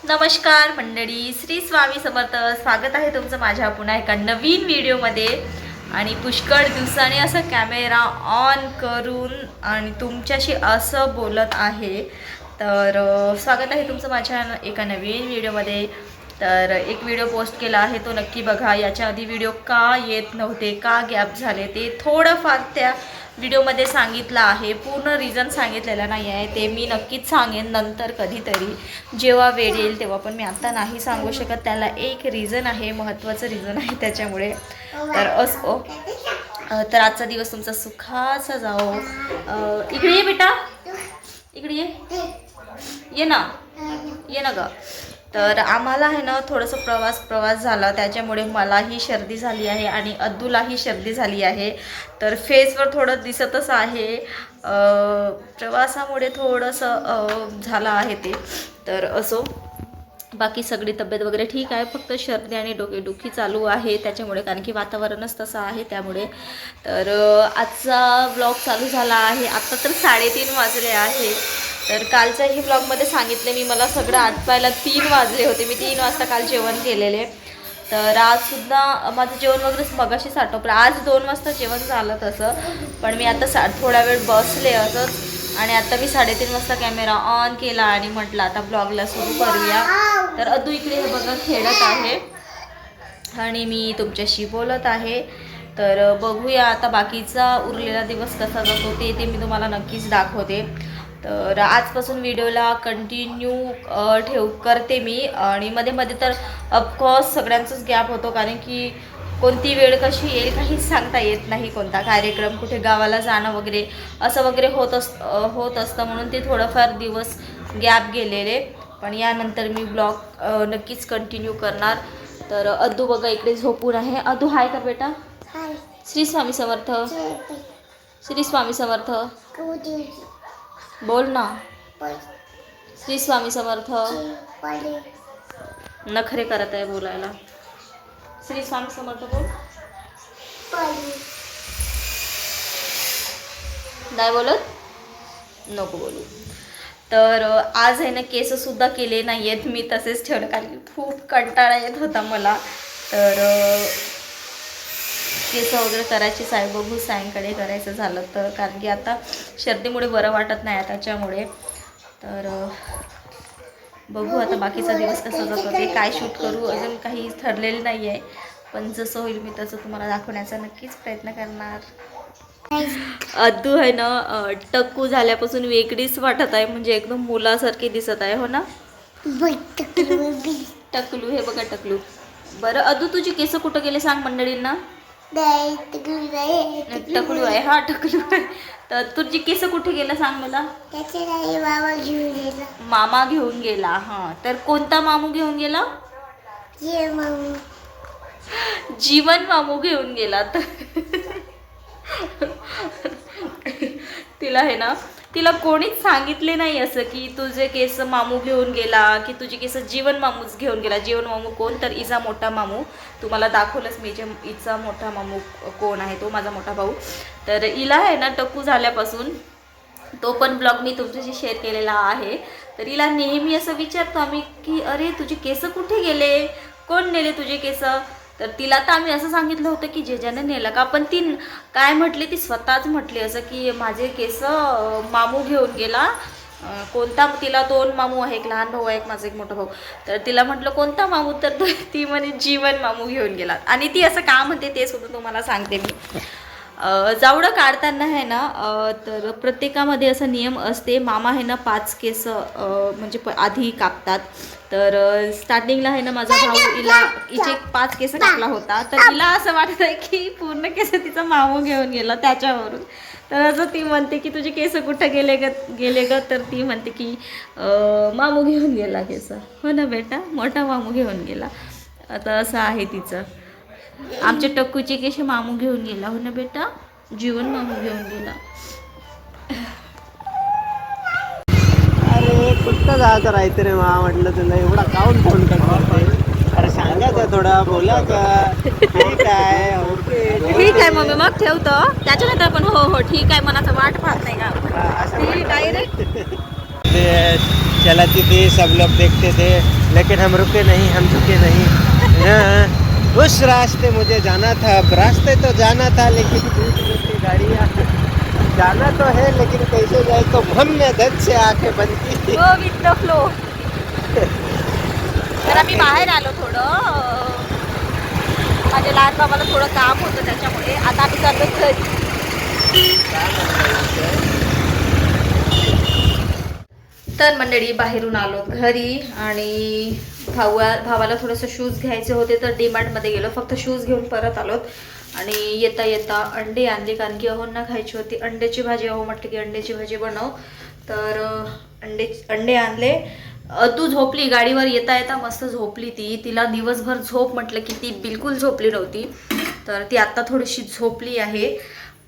नमस्कार मंडळी, श्री स्वामी समर्थ. स्वागत आहे तुमचं माझ्या पुन्हा एका नवीन व्हिडिओमध्ये. आणि पुष्कळ दिवसाने असं कॅमेरा ऑन करून आणि तुमच्याशी असं बोलत आहे. तर स्वागत आहे तुमचं माझ्या एका नवीन व्हिडिओमध्ये. तर एक व्हिडिओ पोस्ट केला आहे, तो नक्की बघा. याच्या आधी व्हिडिओ का येत नव्हते, का गॅप झाले, ते थोडंफार त्या व्हिडिओमध्ये सांगितलं आहे. पूर्ण रिझन सांगितलेलं नाही आहे, ते मी नक्कीच सांगेन नंतर कधीतरी जेव्हा वेळ येईल तेव्हा. पण मी आत्ता नाही सांगू शकत. त्याला एक रिझन आहे, महत्त्वाचं रिझन आहे त्याच्यामुळे. तर असो, तर आजचा दिवस तुमचा सुखाचा जाओ. इकडे ये बेटा, इकडे ये ना, ये ना ग. तर आम्हाला आहे ना थोडंसं प्रवास झाला, त्याच्यामुळे मलाही सर्दी झाली आहे आणि अद्दूलाही सर्दी झाली आहे. तर फेसवर थोडं दिसतच आहे, प्रवासामुळे थोडंसं झालं आहे ते. तर असो, बाकी सगळी तब्येत वगैरे ठीक आहे, फक्त सर्दी आणि डोकेदुखी चालू आहे त्याच्यामुळे, कारण की वातावरणच तसं आहे त्यामुळे. तर आजचा ब्लॉग चालू झाला आहे. आत्ता तर 3:30 वाजले आहे. तर कालच्याही ब्लॉगमध्ये सांगितले मी, मला सगळं आटपायला 3 वाजले होते. मी 3 वाजता काल जेवण केलेले. तर आजसुद्धा माझं जेवण वगैरे मगाशीच आटोपलं. आज 2 वाजता जेवण झालं तसं, पण मी आता थोडा वेळ बसले असंच. आणि आता मी 3:30 वाजता कॅमेरा ऑन केला आणि म्हटलं आता ब्लॉगला सुरू करूया. तर अद्दू इकडे हे बघा खेळत आहे आणि मी तुमच्याशी बोलत आहे. तर बघूया आता बाकीचा उरलेला दिवस कसा जातो ते मी तुम्हाला नक्कीच दाखवते. तर आजपासून व्हिडिओला कंटिन्यू करते मी. आणि मध्ये मध्ये तर ऑफकोर्स सगळ्यांचाच गॅप होतो, कारण की कोणती वेळ कशी येईल काहीच सांगता येत नाही. कोणता कार्यक्रम, कुठे गावाला जाणं वगैरे असं वगैरे होत असतं, म्हणून ते थोडंफार दिवस गॅप गेलेले. पण यानंतर मी ब्लॉग नक्कीच कंटिन्यू करणार. तर अद्दू बघा इकडे झोपून आहे. अद्दू हाय का बेटा? श्री स्वामी समर्थ. श्री स्वामी समर्थ बोल ना. श्री स्वामी समर्थ. नखरे करत आहे बोलायला. श्री स्वामी समर्थ बोल. नाही बोलत, नको बोलू. तर आज आहे ना केससुद्धा केले नाही आहेत मी, तसेच ठेवलं, कारण की खूप कंटाळा येत होता मला. तर केस वगैरे करायचीच आहे, बघू सायंकाळी करायचं झालं तर, कारण की आता सर्दीमुळे बरं वाटत नाही त्याच्यामुळे. तर बघू आता बाकीचा दिवस कसा जातो ते. काय शूट करू अजून काही ठरलेलं नाही आहे, पण जसं होईल मी तसं तुम्हाला दाखवण्याचा नक्कीच प्रयत्न करणार. अद्दू आहे ना टक्कू झाल्यापासून वेगळीच वाटत आहे, म्हणजे एकदम मुलासारखी दिसत आहे. हो ना टकलू, हे बघा टकलू. बरं अद्दू, तुझी केस कुठं गेले सांग मंडळींना. टकलू आहे, हा टकलू आहे. तर तुझी केस कुठे गेला सांग मला. मामा घेऊन गेला. हा, तर कोणता मामू घेऊन गेला? जीवन मामू घेऊन गेला. तर तिला आहे ना, तिला कोणीच सांगितले नाही असं की तुझे केस मामू घेऊन गेला, की तुझे केस जीवन मामूच घेऊन गेला. जीवन मामू कोण? तर इचा मोठा मामू. तुम्हाला दाखवलंच मी, इचा मोठा मामू कोण आहे, तो माझा मोठा भाऊ. तर हिला आहे ना टक्कू झाल्यापासून, तो पण ब्लॉग मी तुमच्याशी शेअर केलेला आहे. तर हिला नेहमी असं विचारतो आम्ही की अरे तुझे केस कुठे गेले, कोण नेले तुझे केस. तर तिला तर आम्ही असं सांगितलं होतं की जेजाने नेलं का, पण ती काय म्हटली, ती स्वतःच म्हटली असं की माझे केस मामू घेऊन गेला. कोणता? तिला 2 मामू आहे, एक लहान भाऊ आहे, एक माझा एक मोठा भाऊ. तर तिला म्हटलं कोणता मामू, तर ती म्हणे जीवन मामू घेऊन गेला. आणि ती असं का म्हणते ते सुद्धा तुम्हाला सांगते मी. जावडं काढताना आहे ना, तर प्रत्येकामध्ये असा नियम असते. मामा आहे ना 5 केस म्हणजे आधी कापतात. तर स्टार्टिंगला आहे ना माझा भाऊ हिचे 5 केस कापला होता. तर तिला असं वाटत आहे की पूर्ण केस तिचा मामू घेऊन गेला त्याच्यावरून. तर असं ती म्हणते की तुझे केस कुठं गेले ग. तर ती म्हणते की मामू घेऊन गेला केस. हो ना बेटा, मोठा मामू घेऊन गेला. आता असं आहे तिचं. आमच्या टक्कूचे केस मामू घेऊन गेला. हो ना बेटा, जीवन मामू घेऊन गेला. अरे कुठं जायचं राहायचं रे मा, म्हटलं तुला एवढा काऊन फोन करते. अरे सांगायचं थोडा, बोलायचं. ठीक आहे, ओके ठीक आहे मम्मी, मग ठेवतो. त्याच्यानंतर पण हो हो ठीक आहे मनाचं वाट पाहत नाही का, डायरेक्ट. चलाती थी, सब लोग देखते थे, लेकिन हम रुके नहीं, हम झुके नहीं। हाँ, उस रास्ते मुझे जाना था, अब रास्ते तो जाना था लेकिन बीच की गाड़ियाँ जाना तो है लेकिन कैसे जाए, तो हम में दर्द से आंखें बंद की। हो विथ द फ्लो. तर आम्ही बाहेर आलो थोडं, माझ्या लहान बाबाला थोडं काम होतं त्याच्यामुळे. आता आम्ही चाललो घरी. तर मंडळी बाहेरून आलो घरी आणि भावाला थोडंसं शूज घ्यायचे होते तर डीमार्टमध्ये गेलो, फक्त शूज घेऊन परत आलोत. आणि येता येता अंडे आणले कारण की अहोंना खायची होती अंड्याची भाजी. अहो म्हटलं की अंड्याची भाजी बनव, तर अंडे आणले. तू झोपली गाडीवर येता येता, मस्त झोपली तिला दिवसभर झोप म्हटलं की ती बिलकुल झोपली नव्हती, तर ती आत्ता थोडीशी झोपली आहे.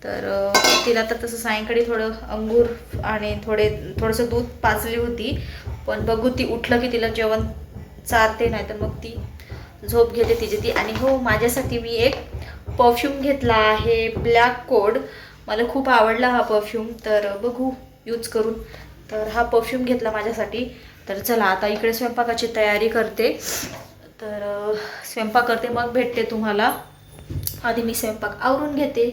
तर तिला तर तसं सायंकाळी थोडं अंगूर आणि थोडंसं दूध पाजली होती, पण बघू ती उठलं की तिला जेवण चारते, नाही तर मग ती झोप घेते तिची ती. आणि हो, माझ्यासाठी मी एक परफ्यूम घेतला आहे ब्लॅक कोड. मला खूप आवडला हा परफ्यूम, तर बघू यूज करून. तर हा परफ्यूम घेतला माझ्यासाठी. तर चला आता इकडे स्वयंपाकाची तयारी करते. तर स्वयंपाक करते मग भेटते तुम्हाला. आधी मी स्वयंपाक आवरून घेते.